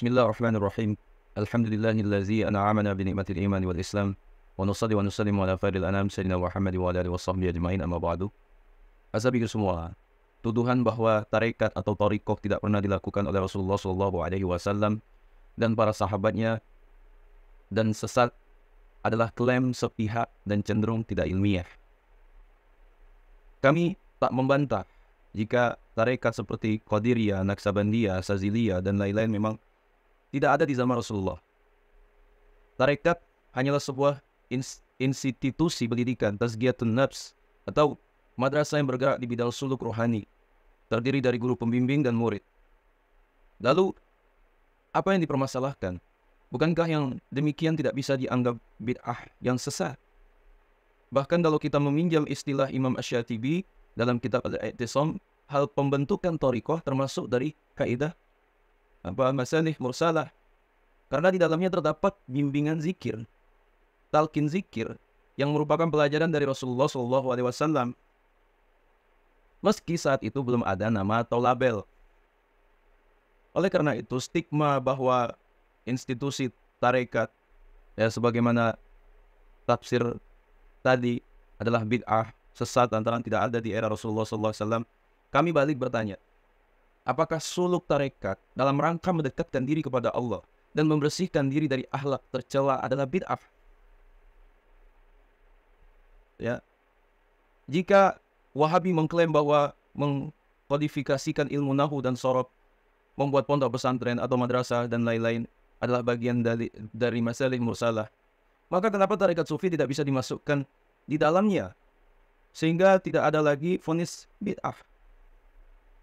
Bismillahirrahmanirrahim. Alhamdulillahillazi an'amana bi ni'matil iman wal Islam wa nusalli wa nusallimu ala khairil anam sayyidina Muhammad wa ala alihi washabbihi ajmain amma ba'du. Azabiku semua, tuduhan bahwa tarekat atau thariqah tidak pernah dilakukan oleh Rasulullah sallallahu alaihi wasallam dan para sahabatnya dan sesat adalah klaim sepihak dan cenderung tidak ilmiah. Kami tak membantah jika tarekat seperti Qadiriyah, Naksabandiyah, Saziliyah dan lain-lain memang tidak ada di zaman Rasulullah. Tarekat hanyalah sebuah institusi pendidikan, tazkiyatun nafs, atau madrasah yang bergerak di bidang suluk rohani, terdiri dari guru pembimbing dan murid. Lalu, apa yang dipermasalahkan? Bukankah yang demikian tidak bisa dianggap bid'ah yang sesat? Bahkan kalau kita meminjam istilah Imam Asy-Syatibi dalam kitab Al-I'tisam, hal pembentukan thariqah termasuk dari kaidah masalih mursalah. Karena di dalamnya terdapat bimbingan zikir, talqin zikir, yang merupakan pelajaran dari Rasulullah SAW. Meski saat itu belum ada nama atau label. Oleh karena itu, stigma bahwa institusi tarekat, sebagaimana tafsir tadi, adalah bid'ah, sesat, lantaran tidak ada di era Rasulullah SAW, kami balik bertanya, apakah suluk tarekat dalam rangka mendekatkan diri kepada Allah dan membersihkan diri dari akhlak tercela adalah bid'ah? Ya. Jika Wahabi mengklaim bahwa mengkodifikasikan ilmu nahu dan sorof, membuat pondok pesantren atau madrasah dan lain-lain adalah bagian dari masalih mursalah, maka kenapa tarekat sufi tidak bisa dimasukkan di dalamnya sehingga tidak ada lagi vonis bid'ah?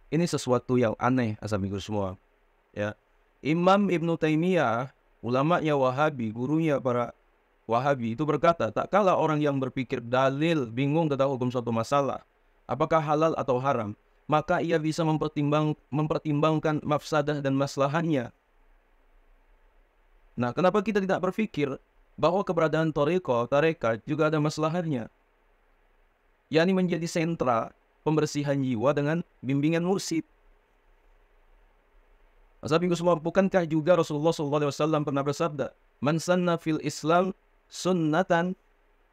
Ini sesuatu yang aneh, asal-usul semua. Ya. Imam Ibnu Taimiyah, ulamanya Wahabi, gurunya para Wahabi, itu berkata, tak kala orang yang berpikir dalil, bingung tentang hukum suatu masalah, apakah halal atau haram, maka ia bisa mempertimbangkan mafsadah dan maslahannya. Nah, kenapa kita tidak berpikir bahwa keberadaan thariqah, tarekat juga ada maslahatnya? yakni menjadi sentra pembersihan jiwa dengan bimbingan mursyid. Ashabiku semua, bukankah juga Rasulullah SAW pernah bersabda, "Man sanna fil Islam sunnatan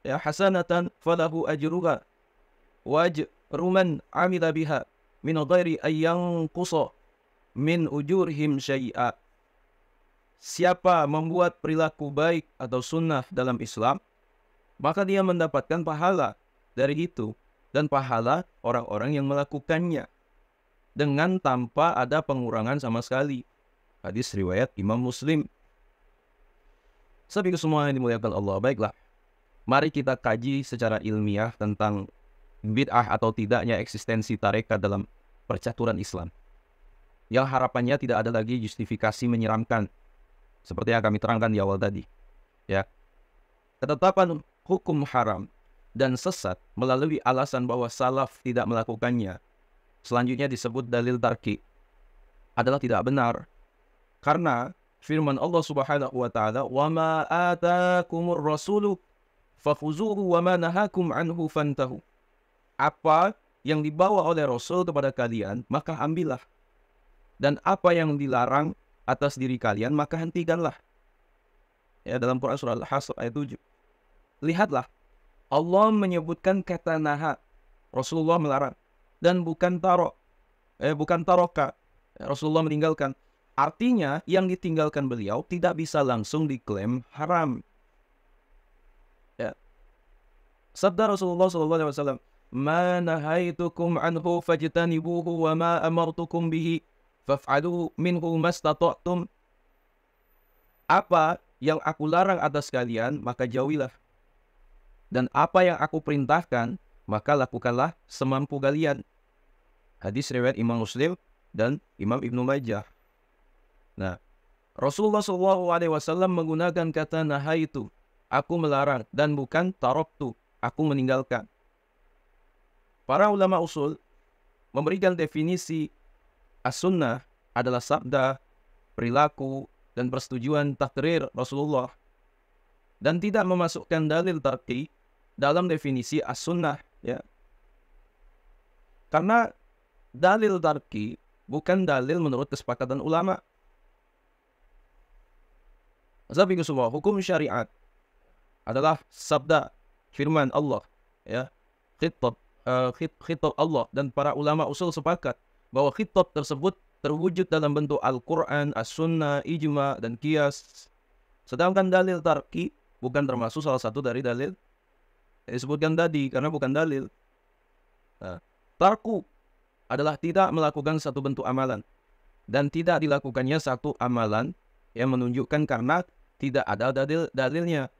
hasanatan falahu ajruha wa ajru man amila biha min ghairi ayyan qusa min ujurihim syai'a." Siapa membuat perilaku baik atau sunnah dalam Islam, maka dia mendapatkan pahala dari itu dan pahala orang-orang yang melakukannya dengan tanpa ada pengurangan sama sekali. Hadis riwayat Imam Muslim. Sahabatku semua yang dimuliakan Allah, baiklah, mari kita kaji secara ilmiah tentang bid'ah atau tidaknya eksistensi tarekat dalam percaturan Islam, yang harapannya tidak ada lagi justifikasi menyeramkan seperti yang kami terangkan di awal tadi. Ya, ketetapan hukum haram dan sesat melalui alasan bahwa salaf tidak melakukannya, selanjutnya disebut dalil tarki, adalah tidak benar. Karena firman Allah Subhanahu wa taala, "Wa ma atakumur rasulu fakhuzuhu wa ma nahakum anhu fantahu." Apa yang dibawa oleh Rasul kepada kalian, maka ambillah. Dan apa yang dilarang atas diri kalian, maka hentikanlah. Ya, dalam Quran surah Al-Hasr ayat 7. Lihatlah, Allah menyebutkan kata naha, Rasulullah melarang, dan bukan taroka, Rasulullah meninggalkan. Artinya yang ditinggalkan beliau tidak bisa langsung diklaim haram. Ya. Sabda Rasulullah SAW, "Ma nahaitukum anhu fajtanibuhu wa ma amartukum bihi faf'alu minhu mastata'tum." Apa yang aku larang atas kalian, maka jauhilah. Dan apa yang aku perintahkan, maka lakukanlah semampu kalian. Hadis riwayat Imam Muslim dan Imam Ibnu Majah. Nah, Rasulullah SAW menggunakan kata nahaitu, aku melarang, dan bukan taroktu, aku meninggalkan. Para ulama usul memberikan definisi as-sunnah adalah sabda, perilaku, dan persetujuan takrir Rasulullah, dan tidak memasukkan dalil tarki dalam definisi as-sunnah. Ya. Karena dalil tarki bukan dalil menurut kesepakatan ulama. Tapi semua hukum syariat adalah sabda firman Allah, ya, khitab Allah, dan para ulama usul sepakat bahwa khitab tersebut terwujud dalam bentuk Al-Quran, As-Sunnah, Ijma, dan Qiyas. Sedangkan dalil tarki bukan termasuk salah satu dari dalil yang disebutkan tadi, karena bukan dalil. Nah, tarku adalah tidak melakukan satu bentuk amalan, dan tidak dilakukannya satu amalan yang menunjukkan karena tidak ada dalilnya.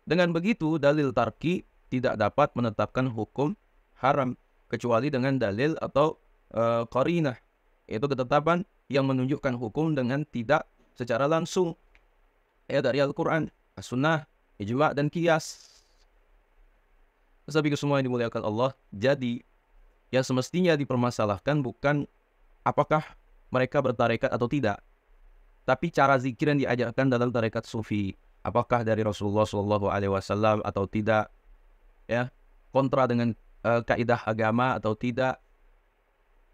Dengan begitu, dalil tarki tidak dapat menetapkan hukum haram, kecuali dengan dalil atau qarinah, yaitu ketetapan yang menunjukkan hukum dengan tidak secara langsung, ya, dari Al-Quran, As-Sunnah, Ijma, dan Qiyas. Tapi semua yang dimuliakan Allah, jadi yang semestinya dipermasalahkan bukan apakah mereka bertarekat atau tidak, tapi cara zikir yang diajarkan dalam tarekat sufi, apakah dari Rasulullah SAW atau tidak, ya, kontra dengan kaidah agama atau tidak.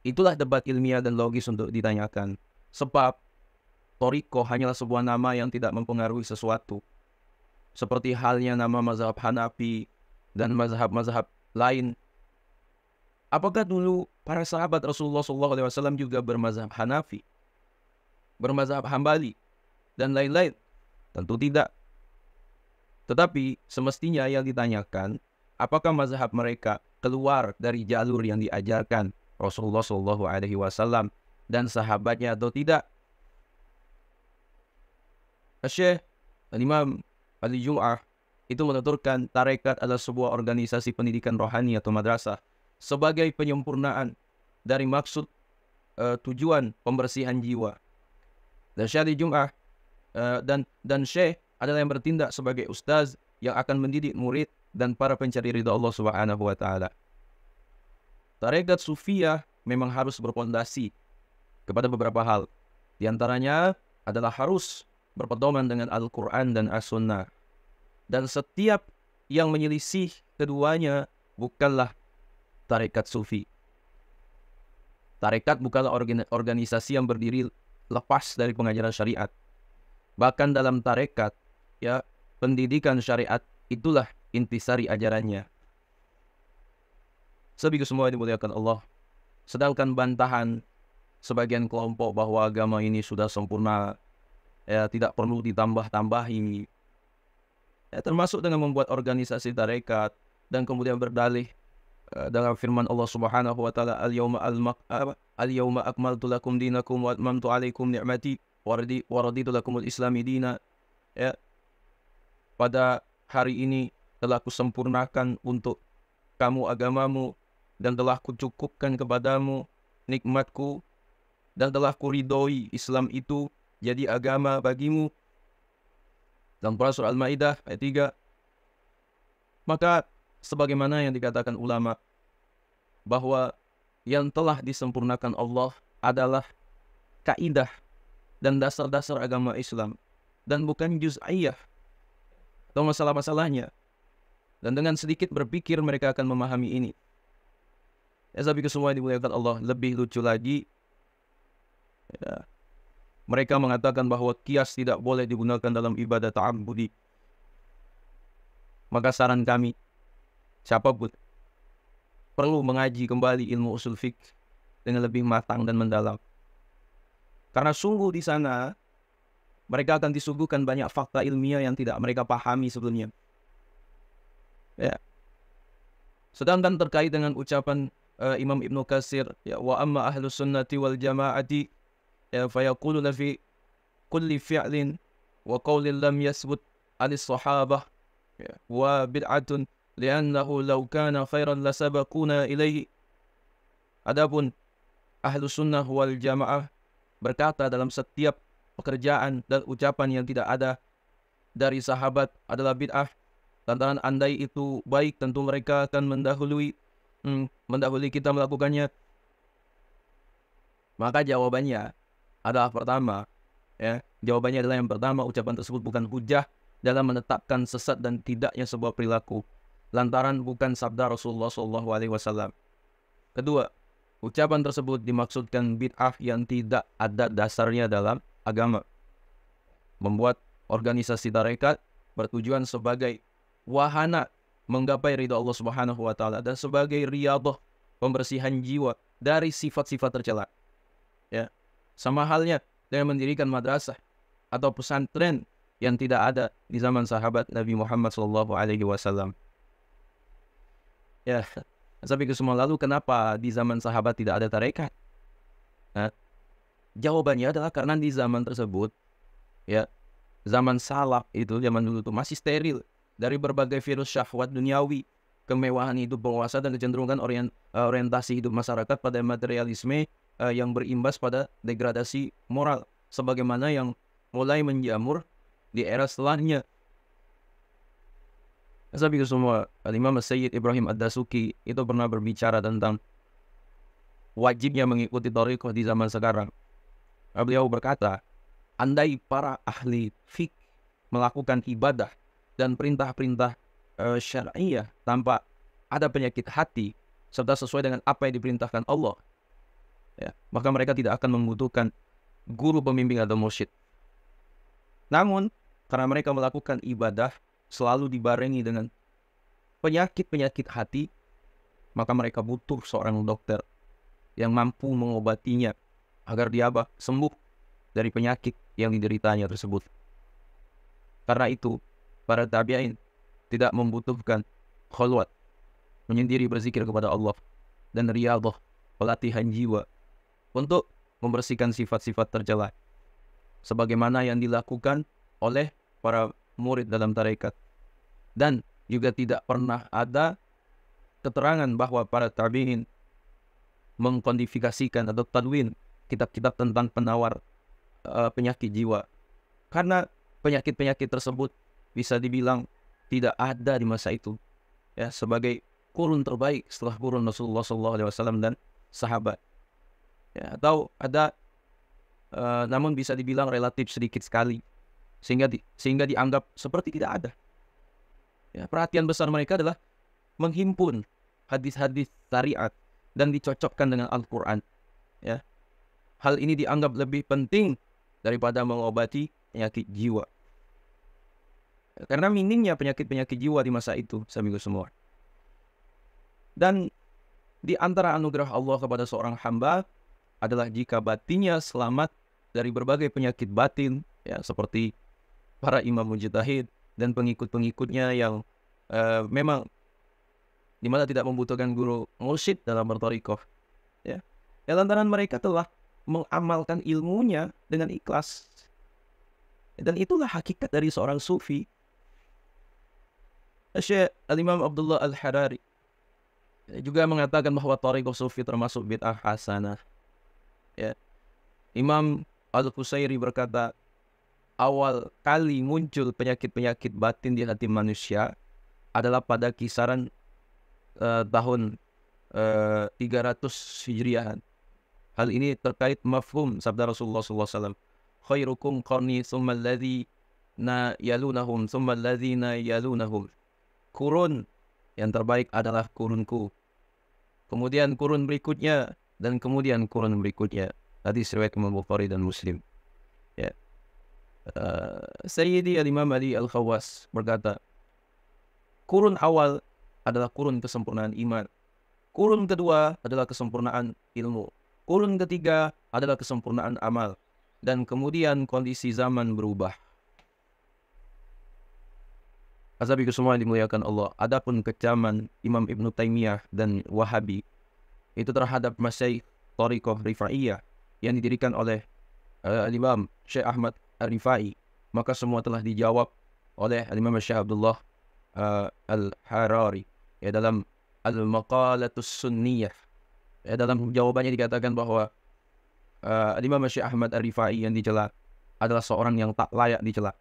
Itulah debat ilmiah dan logis untuk ditanyakan. Sebab Thariqah hanyalah sebuah nama yang tidak mempengaruhi sesuatu, seperti halnya nama mazhab Hanafi dan mazhab-mazhab lain. Apakah dulu para sahabat Rasulullah SAW juga bermazhab Hanafi, bermazhab Hambali, dan lain-lain? Tentu tidak. Tetapi semestinya yang ditanyakan, apakah mazhab mereka keluar dari jalur yang diajarkan Rasulullah SAW dan sahabatnya atau tidak? Syekh Imam Ali Jum'ah itu menuturkan tarekat adalah sebuah organisasi pendidikan rohani atau madrasah sebagai penyempurnaan dari maksud tujuan pembersihan jiwa. Dan Syekh Ali Jum'ah dan Syekh adalah yang bertindak sebagai ustaz yang akan mendidik murid dan para pencari ridha Allah Subhanahu wa taala. Tarekat Sufiyah memang harus berpondasi kepada beberapa hal. Di antaranya adalah harus berpedoman dengan Al-Quran dan As-Sunnah. Dan setiap yang menyelisih keduanya bukanlah tarekat Sufi. Tarekat bukanlah organisasi yang berdiri lepas dari pengajaran syariat. Bahkan dalam tarekat, ya, pendidikan syariat itulah intisari ajarannya. Sebagai semua yang dimuliakan Allah. Sedangkan bantahan sebagian kelompok bahwa agama ini sudah sempurna, ya, tidak perlu ditambah-tambahi, ya, termasuk dengan membuat organisasi tarekat dan kemudian berdalih dalam firman Allah Subhanahu wa taala, al-yawma akmaltu lakum dinakum wa atmamtu alaikum ni'mati wa raditu lakumul islami dina. Ya, pada hari ini telah kusempurnakan untuk kamu agamamu dan telah kucukupkan kepadamu nikmatku dan telah kuridhoi Islam itu jadi agama bagimu. Dalam surah Al-Maidah ayat 3. Maka sebagaimana yang dikatakan ulama bahwa yang telah disempurnakan Allah adalah kaidah dan dasar-dasar agama Islam dan bukan juz'iyah atau masalah-masalahnya. Dan dengan sedikit berpikir mereka akan memahami ini. Ya, tapi semua dimuliakan Allah. Lebih lucu lagi, ya, mereka mengatakan bahwa qiyas tidak boleh digunakan dalam ibadah ta'abbudi. Maka saran kami, siapapun perlu mengaji kembali ilmu usul fiqh dengan lebih matang dan mendalam. Karena sungguh di sana mereka akan disuguhkan banyak fakta ilmiah yang tidak mereka pahami sebelumnya. Ya. Sedangkan terkait dengan ucapan Imam Ibnu Katsir, ya, wa amma ahlus sunnati wal jamaati, ya, fayaquluna fi kulli fi'lin wa qawlin lam yasbut anis sahabah, ya, wa bid'atun li'annahu law kana khairan lasabaquna ilaihi. Adapun ahlus sunnah wal jamaah berkata dalam setiap pekerjaan dan ucapan yang tidak ada dari sahabat adalah bid'ah. Lantaran andai itu baik, tentu mereka akan mendahului kita melakukannya. Maka jawabannya adalah pertama, ya, jawabannya adalah yang pertama, ucapan tersebut bukan hujah dalam menetapkan sesat dan tidaknya sebuah perilaku, lantaran bukan sabda Rasulullah SAW. Kedua, ucapan tersebut dimaksudkan bid'ah yang tidak ada dasarnya dalam agama, membuat organisasi tarekat bertujuan sebagai wahana menggapai ridha Allah Subhanahu wa taala dan sebagai riyadhah, pembersihan jiwa dari sifat-sifat tercela. Ya. Sama halnya dengan mendirikan madrasah atau pesantren yang tidak ada di zaman sahabat Nabi Muhammad SAW. Ya, sampai ke semua lalu kenapa di zaman sahabat tidak ada tarekat? Nah, jawabannya adalah karena di zaman tersebut, ya, zaman salaf itu, zaman dulu itu masih steril dari berbagai virus syahwat duniawi, kemewahan hidup penguasa dan kecenderungan orientasi hidup masyarakat pada materialisme yang berimbas pada degradasi moral, sebagaimana yang mulai menjamur di era setelahnya. Tapi semua, Imam Sayyid Ibrahim Ad-Dasuki itu pernah berbicara tentang wajibnya mengikuti thariqah di zaman sekarang. Beliau berkata, andai para ahli fiqh melakukan ibadah dan perintah-perintah syar'iyah tanpa ada penyakit hati serta sesuai dengan apa yang diperintahkan Allah, ya, maka mereka tidak akan membutuhkan guru pembimbing atau mursyid. Namun, karena mereka melakukan ibadah selalu dibarengi dengan penyakit-penyakit hati, maka mereka butuh seorang dokter yang mampu mengobatinya agar dia sembuh dari penyakit yang dideritanya tersebut. Karena itu, para tabi'in tidak membutuhkan khalwat, menyendiri berzikir kepada Allah, dan riyadhah, pelatihan jiwa, untuk membersihkan sifat-sifat tercela, sebagaimana yang dilakukan oleh para murid dalam tarekat. Dan juga tidak pernah ada keterangan bahwa para tabi'in mengkodifikasikan atau tadwin kitab-kitab tentang penawar penyakit jiwa. Karena penyakit-penyakit tersebut bisa dibilang tidak ada di masa itu, ya, sebagai kurun terbaik setelah kurun Rasulullah SAW dan sahabat. Ya, atau ada namun bisa dibilang relatif sedikit sekali, sehingga dianggap seperti tidak ada. Ya, perhatian besar mereka adalah menghimpun hadis-hadis syariat dan dicocokkan dengan Al-Quran. Ya. Hal ini dianggap lebih penting daripada mengobati penyakit jiwa. Karena minimnya penyakit-penyakit jiwa di masa itu, sambil semua. Dan di antara anugerah Allah kepada seorang hamba adalah jika batinnya selamat dari berbagai penyakit batin, ya, seperti para imam mujtahid dan pengikut-pengikutnya yang memang dimana tidak membutuhkan guru mursyid dalam berthariqah. Ya. Lantaran mereka telah mengamalkan ilmunya dengan ikhlas. Dan itulah hakikat dari seorang sufi. Syekh Al-Imam Abdullah Al-Harari juga mengatakan bahwa thariqah sufi termasuk bid'ah hasanah. Ya. Imam Al-Qusairi berkata, awal kali muncul penyakit-penyakit batin di hati manusia adalah pada kisaran tahun 300 Hijriahan. Hal ini terkait mafhum sabda Rasulullah SAW. Khairukum qarni thumma alladhina yalunahum thumma alladhina yalunahum. Kurun yang terbaik adalah kurunku, kemudian kurun berikutnya, dan kemudian kurun berikutnya. Hadis riwayat Imam Bukhari dan Muslim. Ya. Sayyidi Al-Imam Ali Al-Khawas berkata, kurun awal adalah kurun kesempurnaan iman. Kurun kedua adalah kesempurnaan ilmu. Kurun ketiga adalah kesempurnaan amal. Dan kemudian kondisi zaman berubah. Azabiku semua yang dimuliakan Allah. Adapun kecaman Imam Ibn Taymiyah dan Wahabi itu terhadap masyaikh thariqah Rifa'iyah yang didirikan oleh Imam Syekh Ahmad Ar-Rifai, maka semua telah dijawab oleh Imam Syekh Abdullah Al-Harari, ya, dalam Al-Maqalatus Sunniyah. Ya, dalam jawabannya dikatakan bahwa Imam Syekh Ahmad Ar-Rifai yang dicela adalah seorang yang tak layak dicela,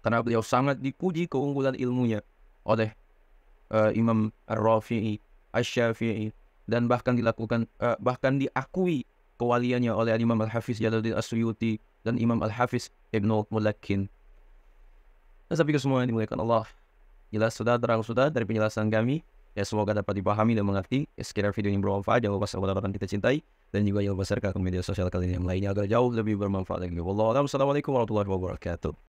karena beliau sangat dipuji keunggulan ilmunya oleh Imam Ar-Rafi'i, Asy-Syafi'i, dan bahkan diakui kewaliannya oleh Imam Al-Hafiz Jalaluddin As-Suyuti dan Imam Al-Hafiz Ibnu Mulakkin. Tapi semua yang dimuliakan Allah, jelas sudah terang sudah dari penjelasan kami. Ya, semoga dapat dipahami dan mengerti. Ya, sekiranya video ini bermanfaat, jangan lupa subscribe dan kita cintai, dan juga jangan lupa share ke media sosial kalian yang lainnya agar jauh lebih bermanfaat lagi. Wallahualam. Assalamualaikum warahmatullahi wabarakatuh.